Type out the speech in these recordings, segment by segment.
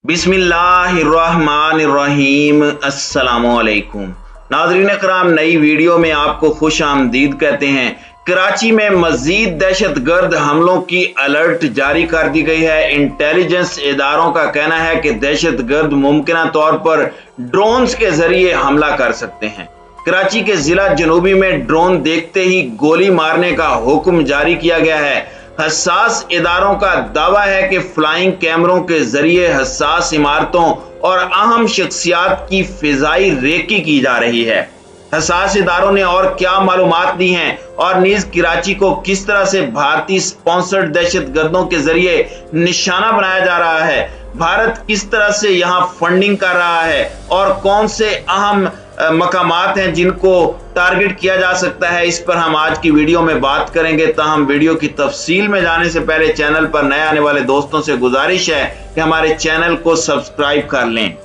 बिस्मिल्लाहिर्रहमानिर्रहीम। अस्सलामुअलैकुम नाज़रीन कराम, नई वीडियो में आपको खुश आमदीद कहते हैं। कराची में मजीद दहशतगर्द हमलों की अलर्ट जारी कर दी गई है। इंटेलिजेंस इदारों का कहना है कि दहशतगर्द मुमकिन तौर पर ड्रोन्स के जरिए हमला कर सकते हैं। कराची के जिला जनूबी में ड्रोन देखते ही गोली मारने का हुक्म जारी किया गया है। हसास इदारों का दावा है कि फ्लाइंग कैमरों के जरिए हसास इमारतों और अहम शख्सियात की फिजाई रेकी की जा रही है। हसास इदारों ने और क्या मालूमात दी हैं और नीज कराची को किस तरह से भारतीय स्पॉन्सर्ड दहशतगर्दों के जरिए निशाना बनाया जा रहा है, भारत किस तरह से यहाँ फंडिंग कर रहा है और कौन से अहम मकामात हैं जिनको टारगेट किया जा सकता है, इस पर हम आज की वीडियो में बात करेंगे। ताहम वीडियो की तफसील में जाने से पहले चैनल पर नए आने वाले दोस्तों से गुजारिश है कि हमारे चैनल को सब्सक्राइब कर लें।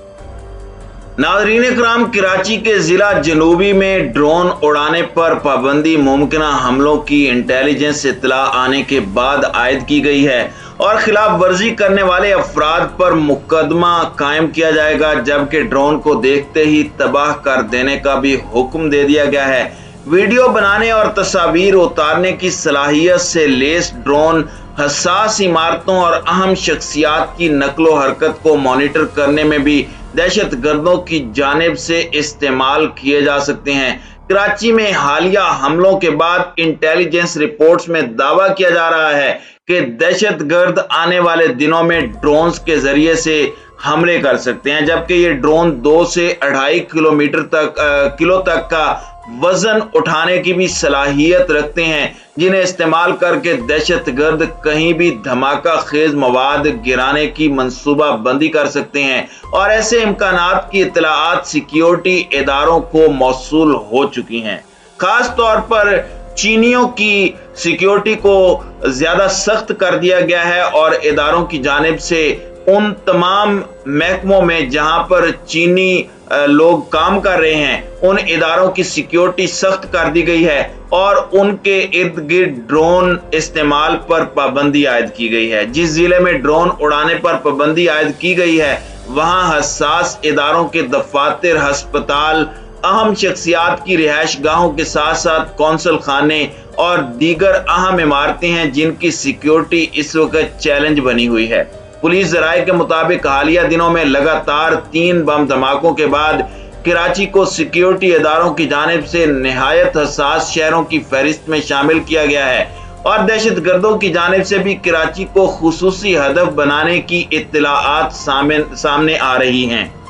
नाज़रीन इकराम, कराची के जिला जनूबी में ड्रोन उड़ाने पर पाबंदी मुमकिन हमलों की इंटेलिजेंस इत्तला आने के बाद आयद की गई है और खिलाफ वर्जी करने वाले अफराद पर मुकदमा कायम किया जाएगा, जबकि ड्रोन को देखते ही तबाह कर देने का भी हुक्म दे दिया गया है। वीडियो बनाने और तस्वीर उतारने की सलाहियत से लेस ड्रोन हसास इमारतों और अहम शख्सियात की नकलो हरकत को मॉनिटर करने में भी दहशतगर्दों की जानिब से इस्तेमाल किए जा सकते हैं। कराची में हालिया हमलों के बाद इंटेलिजेंस रिपोर्ट्स में दावा किया जा रहा है कि दहशतगर्द आने वाले दिनों में ड्रोन्स के जरिए से हमले कर सकते हैं, जबकि ये ड्रोन 2 से 2.5 किलो तक का वजन उठाने की भी सलाहियत रखते हैं, जिन्हें इस्तेमाल करके दहशतगर्द कहीं भी धमाका खेज मवाद गिराने की मंसूबा बंदी कर सकते हैं और ऐसे इम्कानात की इत्तलाआत सिक्योरिटी इदारों को मौसूल हो चुकी हैं। खास तौर पर चीनियों की सिक्योरिटी को ज्यादा सख्त कर दिया गया है और इदारों की जानिब से उन तमाम महकमों में जहां पर चीनी लोग काम कर रहे हैं, उन इदारों की सिक्योरिटी सख्त कर दी गई है और उनके इर्द गिर्द ड्रोन इस्तेमाल पर पाबंदी आयद की गई है। जिस जिले में ड्रोन उड़ाने पर पाबंदी आयद की गई है, वहां हसास इदारों के दफातर, हस्पताल, अहम शख्सियात की रिहाइश गाहों के साथ साथ कौंसल खाने और दीगर अहम इमारतें हैं, जिनकी सिक्योरिटी इस वक्त चैलेंज बनी हुई है। पुलिस जराये के मुताबिक हालिया दिनों में लगातार 3 बम धमाकों के बाद कराची को सिक्योरिटी इदारों की जानिब से निहायत हसास शहरों की फहरिस्त में शामिल किया गया है और दहशतगर्दों की जानिब से भी कराची को खुसूसी हदफ बनाने की इत्तलाआत सामने आ रही हैं।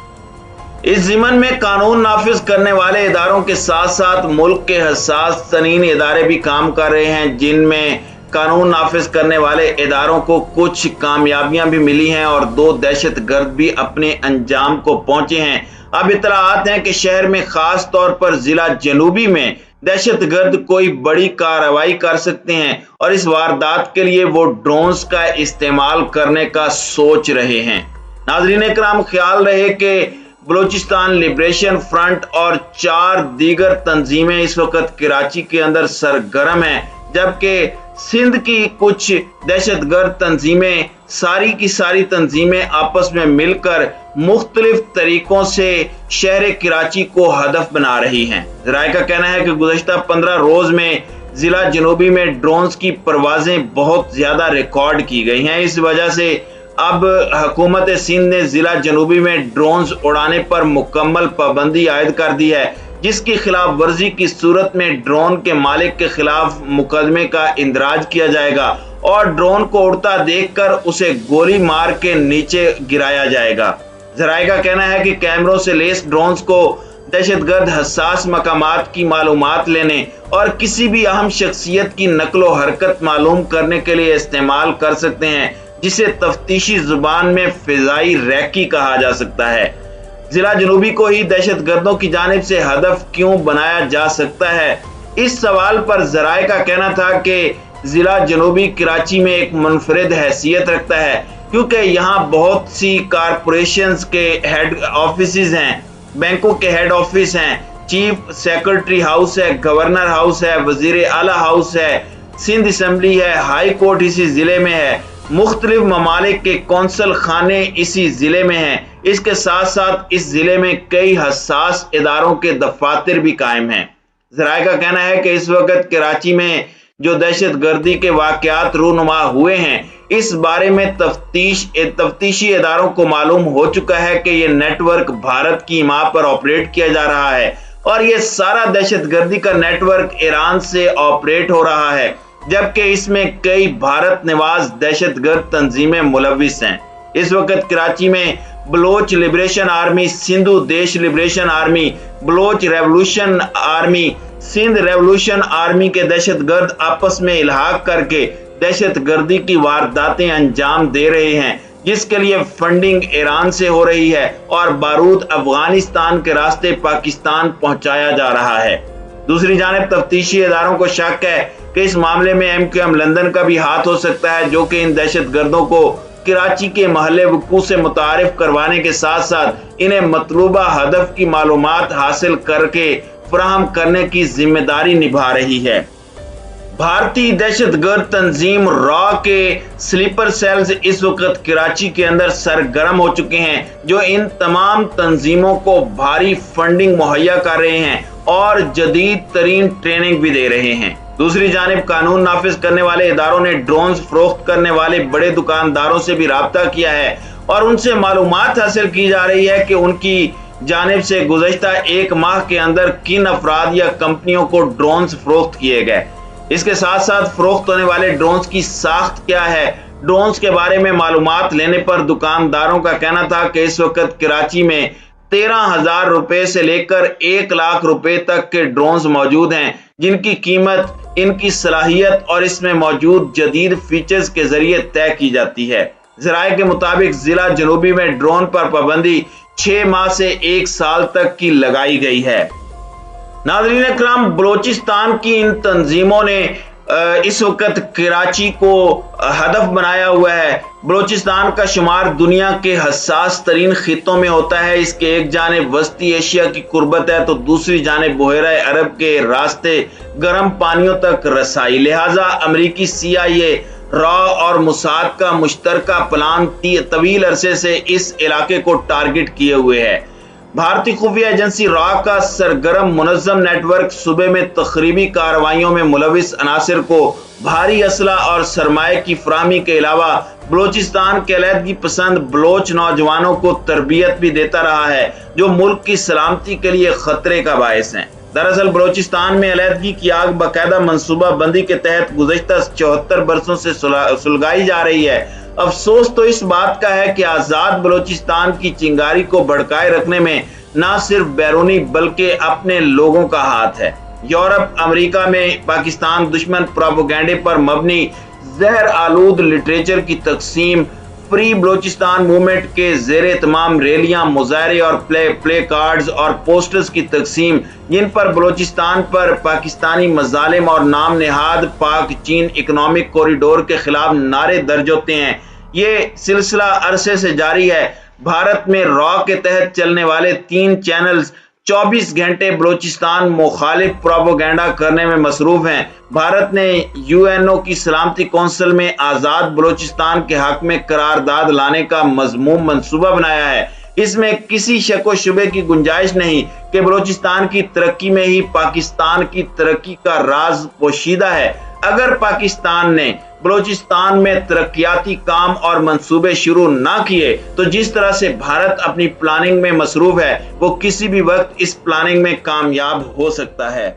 इस ज़िमन में कानून नाफिज करने वाले इदारों के साथ साथ मुल्क के हसास तरीन इदारे भी काम कर रहे हैं, जिनमें कानून नाफिज करने वाले इदारों को कुछ कामयाबियां भी मिली हैं और 2 दहशतगर्द भी अपने अंजाम को पहुंचे हैं। अब इत्तलाआत हैं कि शहर में खास तौर पर जिला जनूबी में दहशतगर्द कोई बड़ी कार्रवाई कर सकते हैं और इस वारदात के लिए वो ड्रोन्स का इस्तेमाल करने का सोच रहे हैं। नाज़रीन इकराम, ख्याल रहे कि बलूचिस्तान लिबरेशन फ्रंट और 4 दीगर तंजीमें इस वक्त कराची के अंदर सरगर्म हैं, जबकि सिंध की कुछ दहशतगर्द तंजीमें, सारी की सारी तंजीमें आपस में मिलकर मुख्तलिफ तरीकों से शहर कराची को हदफ बना रही हैं। जराये का कहना है कि गुज़श्ता 15 रोज में जिला जनूबी में ड्रोन्स की परवाजें बहुत ज्यादा रिकॉर्ड की गई हैं। इस वजह से अब हुकूमत सिंध ने जिला जनूबी में ड्रोन्स उड़ाने पर मुकम्मल पाबंदी आयद कर दी है, जिसकी खिलाफ वर्जी की सूरत में ड्रोन के मालिक के खिलाफ मुकदमे का इंदराज किया जाएगा और ड्रोन को उड़ता देखकर उसे गोली मार के नीचे गिराया जाएगा। जराये का कहना है कि कैमरों से लेस ड्रोन्स को दहशतगर्द हसास मकामात की मालूमात लेने और किसी भी अहम शख्सियत की नकलो हरकत मालूम करने के लिए इस्तेमाल कर सकते हैं, जिसे तफ्तीशी जुबान में फिजाई रैकी कहा जा सकता है। जिला जनूबी को ही दहशतगर्दों की जानिब से हदफ क्यों बनाया जा सकता है, इस सवाल पर जराये का कहना था कि जिला जनूबी कराची में एक मुनफरिद हैसियत रखता है, क्योंकि यहाँ बहुत सी कारपोरेशंस के हेड ऑफिसेज हैं, बैंकों के हेड ऑफिस हैं, चीफ सेक्रेटरी हाउस है, गवर्नर हाउस है, वजीर आला हाउस है, सिंध असम्बली है, हाई कोर्ट इसी जिले में है, मुख्तलिफ ममालिक के कौंसल खाने इसी ज़िले में हैं। इसके साथ साथ इस ज़िले में कई हसास इदारों के दफातर भी कायम हैं। ज़राए का कहना है कि इस वक्त कराची में जो दहशत गर्दी के वाक़यात रूनुमा हुए हैं, इस बारे में तफ्तीशी इदारों को मालूम हो चुका है कि यह नेटवर्क भारत की हिमायत पर ऑपरेट किया जा रहा है और यह सारा दहशत गर्दी का नेटवर्क ईरान से ऑपरेट हो रहा है, जबकि इसमें कई भारत निवास दहशतगर्द तंजीमें मुलविस हैं। इस वक्त कराची में Bloch liberation army, Sindhudesh liberation army, Baloch revolution army, Sindh revolution army के दहशतगर्द आपस में इल्हाक करके दहशतगर्दी की वारदातें अंजाम दे रहे हैं, जिसके लिए फंडिंग ईरान से हो रही है और बारूद अफगानिस्तान के रास्ते पाकिस्तान पहुंचाया जा रहा है। दूसरी जानिब तफ्तीशी इदारों को शक है कि इस मामले में MQM लंदन का भी हाथ हो सकता है, जो कि इन दहशतगर्दों को कराची के महल्ले वकू से मुतारिफ करवाने के साथ साथ इन्हें मतलूबा हदफ की मालूमात हासिल करके फराहम करने की जिम्मेदारी निभा रही है। भारतीय दहशतगर्द तंजीम रॉ के स्लीपर सेल्स इस वक्त कराची के अंदर सरगर्म हो चुके हैं, जो इन तमाम तंजीमों को भारी फंडिंग मुहैया कर रहे हैं और जदीद तरीन ट्रेनिंग भी दे रहे हैं। दूसरी जानिब कानून नाफिज करने वाले इदारों ने ड्रोन्स फरोख्त करने वाले बड़े दुकानदारों से भी राब्ता किया है और उनसे मालूमात हासिल की जा रही है कि उनकी जानिब से गुज़श्ता एक माह के अंदर किन अफराद या कंपनियों को ड्रोन्स फरोख्त किए गए। इसके साथ साथ फरोख्त होने वाले ड्रोन्स की साख्त क्या है। ड्रोन्स के बारे में मालूमात लेने पर दुकानदारों का कहना था कि इस वक्त कराची में 13,000 रुपए से लेकर 1 लाख रुपए तक के ड्रोन्स मौजूद हैं, जिनकी कीमत इनकी सलाहियत और इसमें मौजूद जदीद फीचर्स के जरिए तय की जाती है। ज़राए के मुताबिक जिला जनूबी में ड्रोन पर पाबंदी 6 माह से 1 साल तक की लगाई गई है। नाज़रीन इकराम, बलोचिस्तान की इन तंजीमों ने इस वक्त कराची को हदफ बनाया हुआ है। बलोचिस्तान का शुमार दुनिया के हसास तरीन खित्तों में होता है। इसके एक जानिब वस्ती एशिया की कुर्बत है तो दूसरी जानिब बहरा अरब के रास्ते गर्म पानियों तक रसाई। लिहाजा अमरीकी CIA, रॉ और मुसाद का मुश्तरका प्लान तवील अरसे से इस इलाके को टारगेट किए हुए है। भारतीय खुफिया एजेंसी रॉ का सरगर्म मुनज़्ज़म नेटवर्क सूबे में तखरीबी कार्रवाइयों में मुलविस अनासिर को भारी असला और सरमाए की फराहमी के अलावा बलोचिस्तान के अलहदगी पसंद बलोच नौजवानों को तरबियत भी देता रहा है, जो मुल्क की सलामती के लिए खतरे का बायस है। दरअसल बलोचिस्तान में अलहदगी की आग बाकायदा मनसूबा बंदी के तहत गुज़श्ता 74 बरसों से सुलगाई जा रही है। अफसोस तो इस बात का है कि आज़ाद बलोचिस्तान की चिंगारी को भड़काए रखने में न सिर्फ बैरूनी बल्कि अपने लोगों का हाथ है। यूरोप, अमेरिका में पाकिस्तान दुश्मन प्रोपेगेंडे पर मबनी जहर आलूद लिटरेचर की तकसीम, फ्री बलोचिस्तान मूवमेंट के ज़ेरे तमाम रैलियां, मुजाहरे और प्ले कार्ड्स और पोस्टर्स की तकसीम, जिन पर बलोचिस्तान पर पाकिस्तानी मजालिम और नाम नेहाद पाक चीन इकोनॉमिक कॉरिडोर के खिलाफ नारे दर्ज होते हैं, ये सिलसिला अरसे से जारी है। भारत में रॉ के तहत चलने वाले 3 चैनल्स 24 घंटे बलोचिस्तान मुखालिफ प्रोपेगेंडा करने में मसरूफ हैं। भारत ने UNO की सलामती कौंसिल में आज़ाद बलोचिस्तान के हक में करारदाद लाने का मज़मूम मंसूबा बनाया है। इसमें किसी शक व शुबे की गुंजाइश नहीं कि बलोचिस्तान की तरक्की में ही पाकिस्तान की तरक्की का राज पोशीदा है। अगर पाकिस्तान ने बलोचिस्तान में तरक्याती काम और मंसूबे शुरू ना किए तो जिस तरह से भारत अपनी प्लानिंग में मसरूफ है, वो किसी भी वक्त इस प्लानिंग में कामयाब हो सकता है।